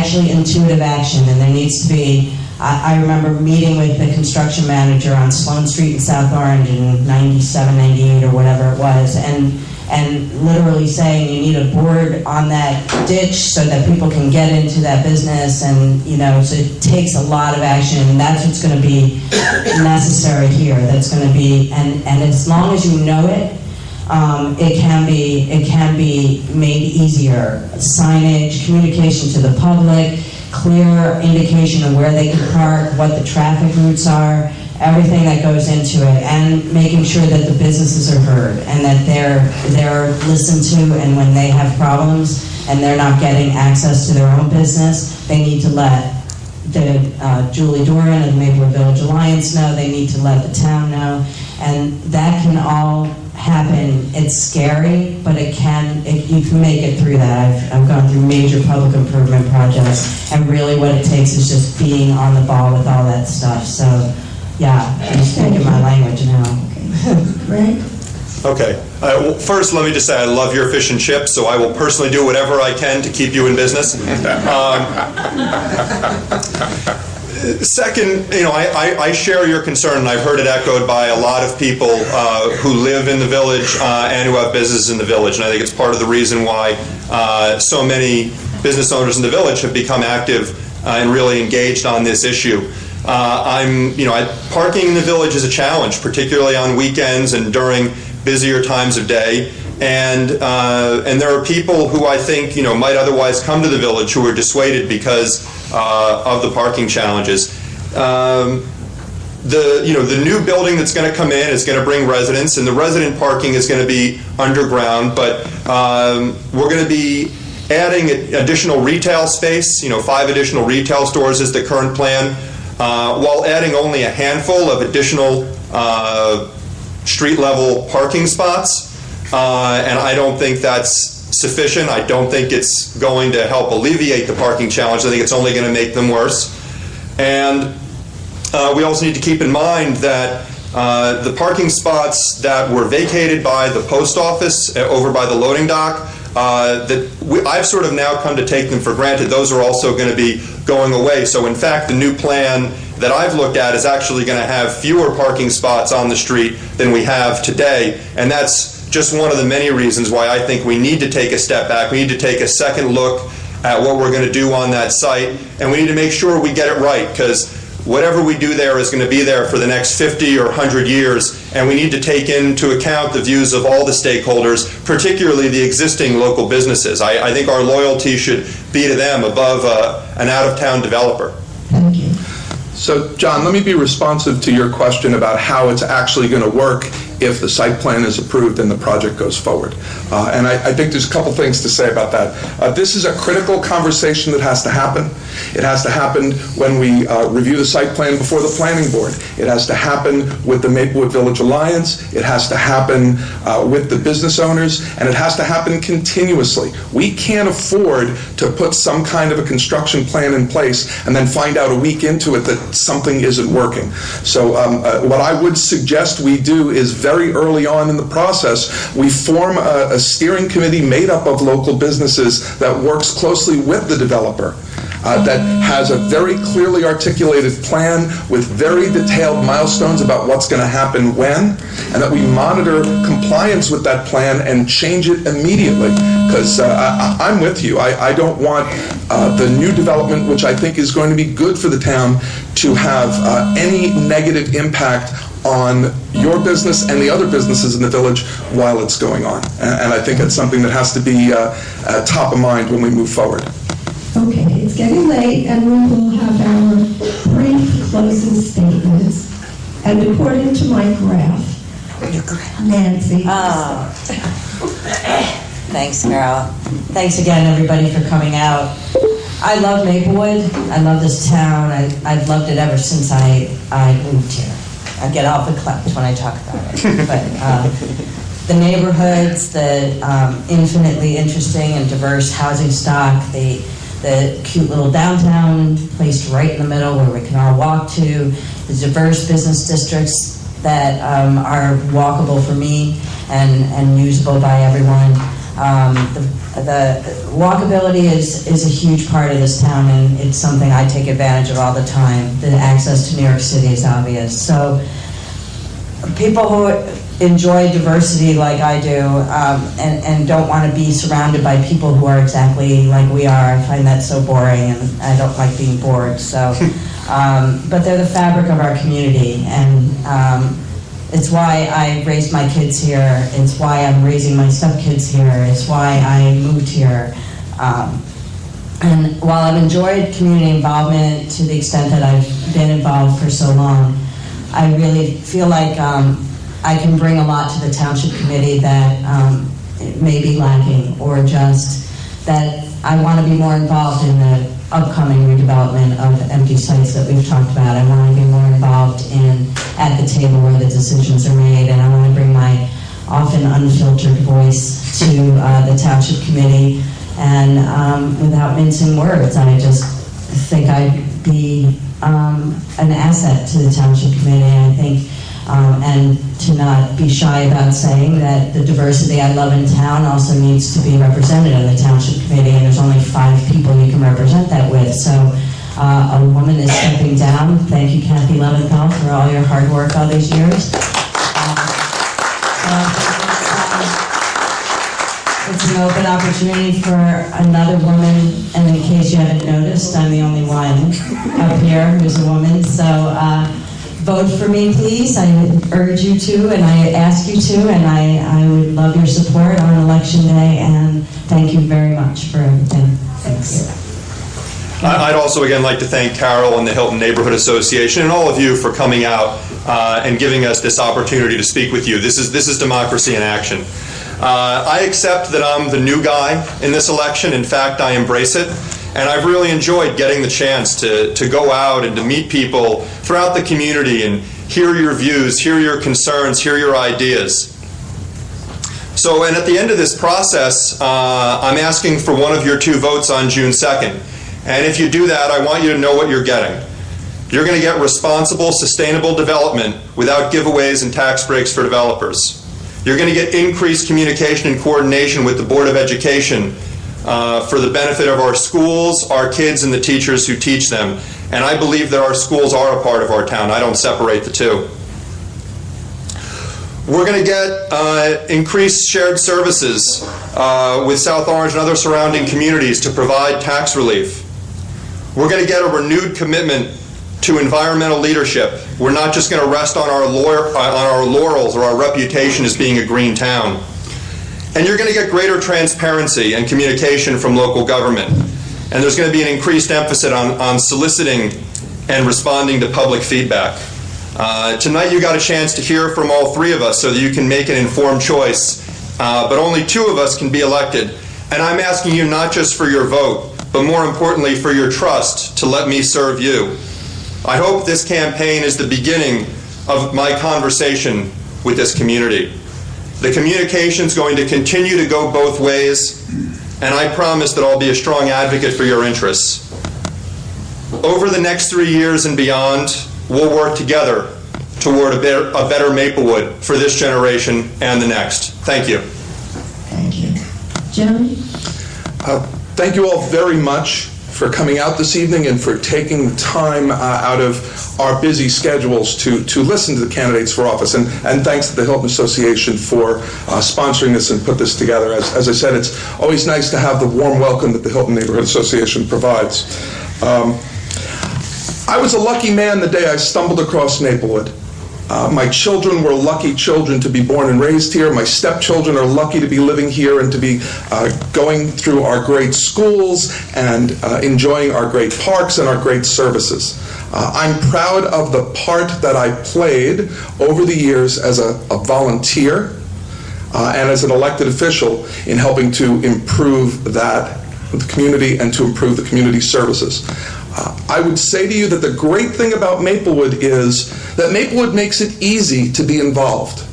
actually intuitive action, and there needs to be, I remember meeting with the construction manager on Sloane Street in South Orange in 97, 98 or whatever it was, and literally saying you need a board on that ditch so that people can get into that business, and so it takes a lot of action, and that's what's going to be necessary here. That's going to be, and as long as you know it, it can be made easier. Signage, communication to the public, clear indication of where they can park, what the traffic routes are, everything that goes into it, and making sure that the businesses are heard and that they're listened to, and when they have problems and they're not getting access to their own business, they need to let the Julie Doran and the Maplewood Village Alliance know, they need to let the town know, and that can all happen. It's scary, but you can make it through that. I've gone through major public improvement projects, and really what it takes is just being on the ball with all that stuff. So yeah, I'm just thinking my language now. Right? Okay. Well, first, let me just say I love your fish and chips, so I will personally do whatever I can to keep you in business. Second, I share your concern, and I've heard it echoed by a lot of people who live in the village and who have businesses in the village, and I think it's part of the reason why so many business owners in the village have become active and really engaged on this issue. Parking in the village is a challenge, particularly on weekends and during busier times of day. And there are people who I think might otherwise come to the village who are dissuaded because of the parking challenges. The new building that's going to come in is going to bring residents, and the resident parking is going to be underground. But we're going to be adding additional retail space. 5 additional retail stores is the current plan, while adding only a handful of additional street level parking spots. And I don't think that's sufficient. I don't think it's going to help alleviate the parking challenge. I think it's only going to make them worse. And we also need to keep in mind that the parking spots that were vacated by the post office over by the loading dock, I've sort of now come to take them for granted. Those are also going to be going away. So in fact, the new plan that I've looked at is actually going to have fewer parking spots on the street than we have today. And that's just one of the many reasons why I think we need to take a step back. We need to take a second look at what we're going to do on that site, and we need to make sure we get it right, because whatever we do there is going to be there for the next 50 or 100 years, and we need to take into account the views of all the stakeholders, particularly the existing local businesses. I think our loyalty should be to them above an out-of-town developer. Thank you. So, John, let me be responsive to your question about how it's actually going to work if the site plan is approved and the project goes forward. And I think there's a couple things to say about that. This is a critical conversation that has to happen. It has to happen when we review the site plan before the planning board. It has to happen with the Maplewood Village Alliance. It has to happen with the business owners, and it has to happen continuously. We can't afford to put some kind of a construction plan in place and then find out a week into it that something isn't working. So what I would suggest we do is very early on in the process, we form a steering committee made up of local businesses that works closely with the developer, that has a very clearly articulated plan with very detailed milestones about what's going to happen when, and that we monitor compliance with that plan and change it immediately. Because I'm with you. I don't want the new development, which I think is going to be good for the town, to have any negative impact on your business and the other businesses in the village while it's going on. And I think it's something that has to be top of mind when we move forward. Okay, it's getting late, and we will have our brief closing statements. And according to my graph, Nancy. Thanks, Carol. Thanks again, everybody, for coming out. I love Maplewood. I love this town. I've loved it ever since I moved here. I get all clapped when I talk about it. But the neighborhoods, the infinitely interesting and diverse housing stock, the cute little downtown placed right in the middle where we can all walk to, the diverse business districts that are walkable for me and usable by everyone. The walkability is a huge part of this town, and it's something I take advantage of all the time. The access to New York City is obvious. So people who enjoy diversity like I do, and don't want to be surrounded by people who are exactly like we are, I find that so boring, and I don't like being bored. So, but they're the fabric of our community, and it's why I raised my kids here. It's why I'm raising my stepkids here. It's why I moved here. And while I've enjoyed community involvement to the extent that I've been involved for so long, I really feel like I can bring a lot to the Township Committee that may be lacking, or just that I want to be more involved in the upcoming redevelopment of empty sites that we've talked about. I want to be more involved at the table where the decisions are made, and I want to bring my often unfiltered voice to the Township Committee. And without mincing words, I just think I'd be an asset to the Township Committee. I think, and to not be shy about saying that the diversity I love in town also needs to be represented in the Township Committee, and there's only 5 people you can represent that with. So a woman is stepping down. Thank you, Kathy Leventhal, for all your hard work all these years. It's an open opportunity for another woman, and in case you haven't noticed, I'm the only one up here who's a woman. So vote for me, please. I urge you to, and I ask you to, and I would love your support on Election Day, and thank you very much for everything. Thanks. I'd also again like to thank Carol and the Hilton Neighborhood Association and all of you for coming out and giving us this opportunity to speak with you. This is democracy in action. I accept that I'm the new guy in this election. In fact, I embrace it. And I've really enjoyed getting the chance to go out and to meet people throughout the community and hear your views, hear your concerns, hear your ideas. So, and at the end of this process, I'm asking for one of your 2 votes on June 2nd. And if you do that, I want you to know what you're getting. You're going to get responsible, sustainable development without giveaways and tax breaks for developers. You're going to get increased communication and coordination with the Board of Education for the benefit of our schools, our kids, and the teachers who teach them. And I believe that our schools are a part of our town. I don't separate the two. We're going to get increased shared services with South Orange and other surrounding communities to provide tax relief. We're going to get a renewed commitment to environmental leadership. We're not just going to rest on our laurels or our reputation as being a green town. And you're going to get greater transparency and communication from local government. And there's going to be an increased emphasis on soliciting and responding to public feedback. Tonight you got a chance to hear from all 3 of us so that you can make an informed choice. But only 2 of us can be elected. And I'm asking you not just for your vote, but more importantly for your trust to let me serve you. I hope this campaign is the beginning of my conversation with this community. The communication's going to continue to go both ways, and I promise that I'll be a strong advocate for your interests. Over the next 3 years and beyond, we'll work together toward a better Maplewood for this generation and the next. Thank you. Thank you. Jeremy? Thank you all very much for coming out this evening and for taking the time out of our busy schedules to listen to the candidates for office. And thanks to the Hilton Association for sponsoring this and put this together. As I said, it's always nice to have the warm welcome that the Hilton Neighborhood Association provides. I was a lucky man the day I stumbled across Maplewood. My children were lucky children to be born and raised here. My stepchildren are lucky to be living here and to be going through our great schools and enjoying our great parks and our great services. I'm proud of the part that I played over the years as a volunteer and as an elected official in helping to improve the community and to improve the community services. I would say to you that the great thing about Maplewood is that Maplewood makes it easy to be involved.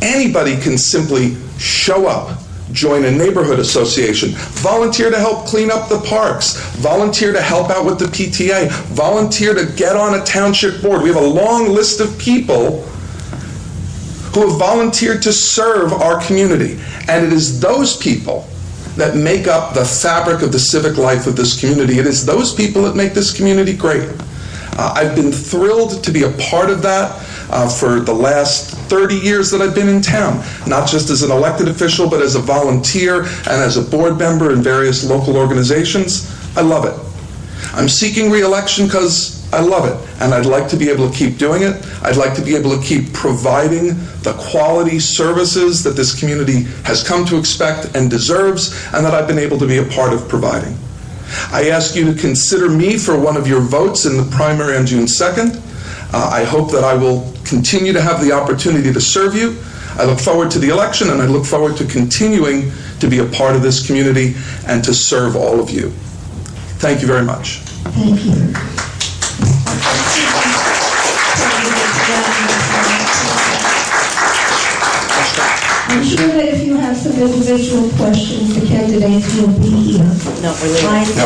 Anybody can simply show up, join a neighborhood association, volunteer to help clean up the parks, volunteer to help out with the PTA, volunteer to get on a township board. We have a long list of people who have volunteered to serve our community. And it is those people that make up the fabric of the civic life of this community. It is those people that make this community great. I've been thrilled to be a part of that for the last 30 years that I've been in town, not just as an elected official, but as a volunteer and as a board member in various local organizations. I love it. I'm seeking re-election because I love it, and I'd like to be able to keep doing it. I'd like to be able to keep providing the quality services that this community has come to expect and deserves, and that I've been able to be a part of providing. I ask you to consider me for one of your votes in the primary on June 2nd. I hope that I will continue to have the opportunity to serve you. I look forward to the election, and I look forward to continuing to be a part of this community and to serve all of you. Thank you very much. Thank you. I'm sure that if you have some individual questions, the candidates will be here. No, we're leaving.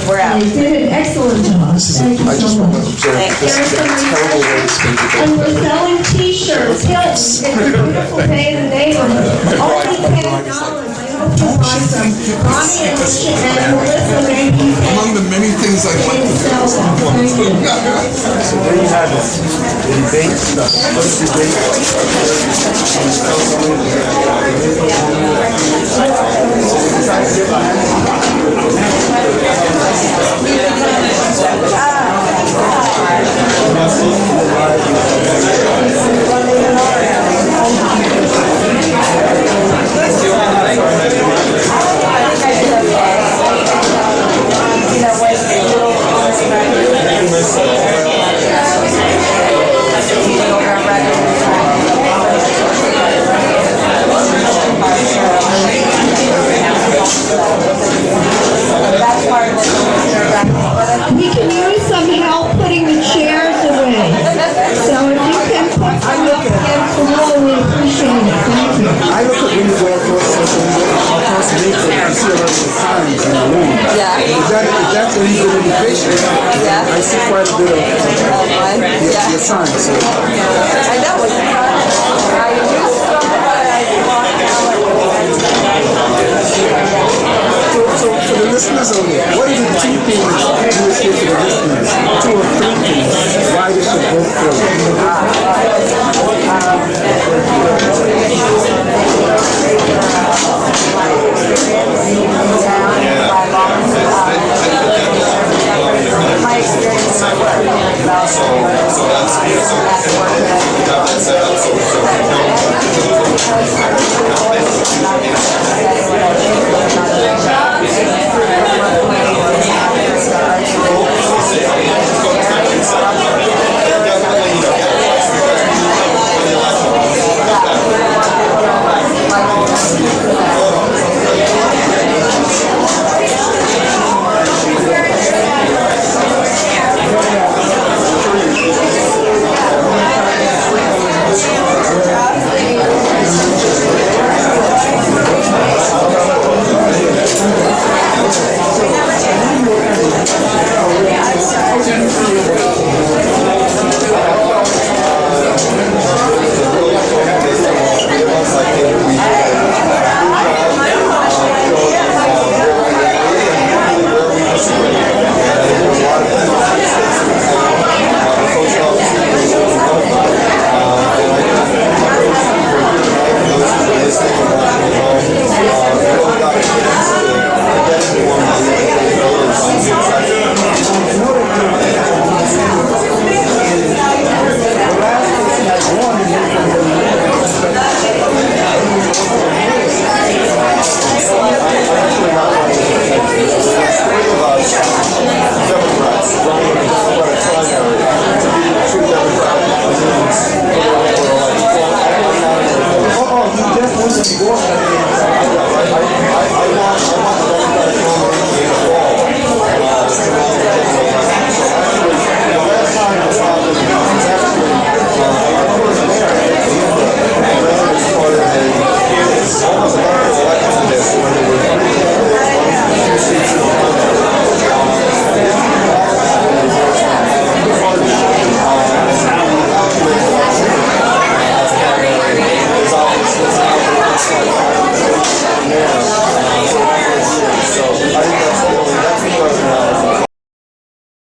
We're out. They did an excellent job. Thank you so much. There's some refreshments, and we're selling T-shirts. Hilton, it's a beautiful day in the neighborhood. Only $10. I hope you buy some. Ronnie and Melissa, maybe you can. Among the many things I'd like to do. Sell them. Thank you. So there you have it. The debate. What is the date? We can use some help putting the chairs away. So if you can put some up against the wall, we appreciate it. Thank you. I look at when you go across the lake, you see a lot of signs in the room. Yeah. If that's a legal indication, Yeah. I see quite a bit of the signs. So. I know. I used to, but I walked So for the listeners out there, what is the two things you would say to the listeners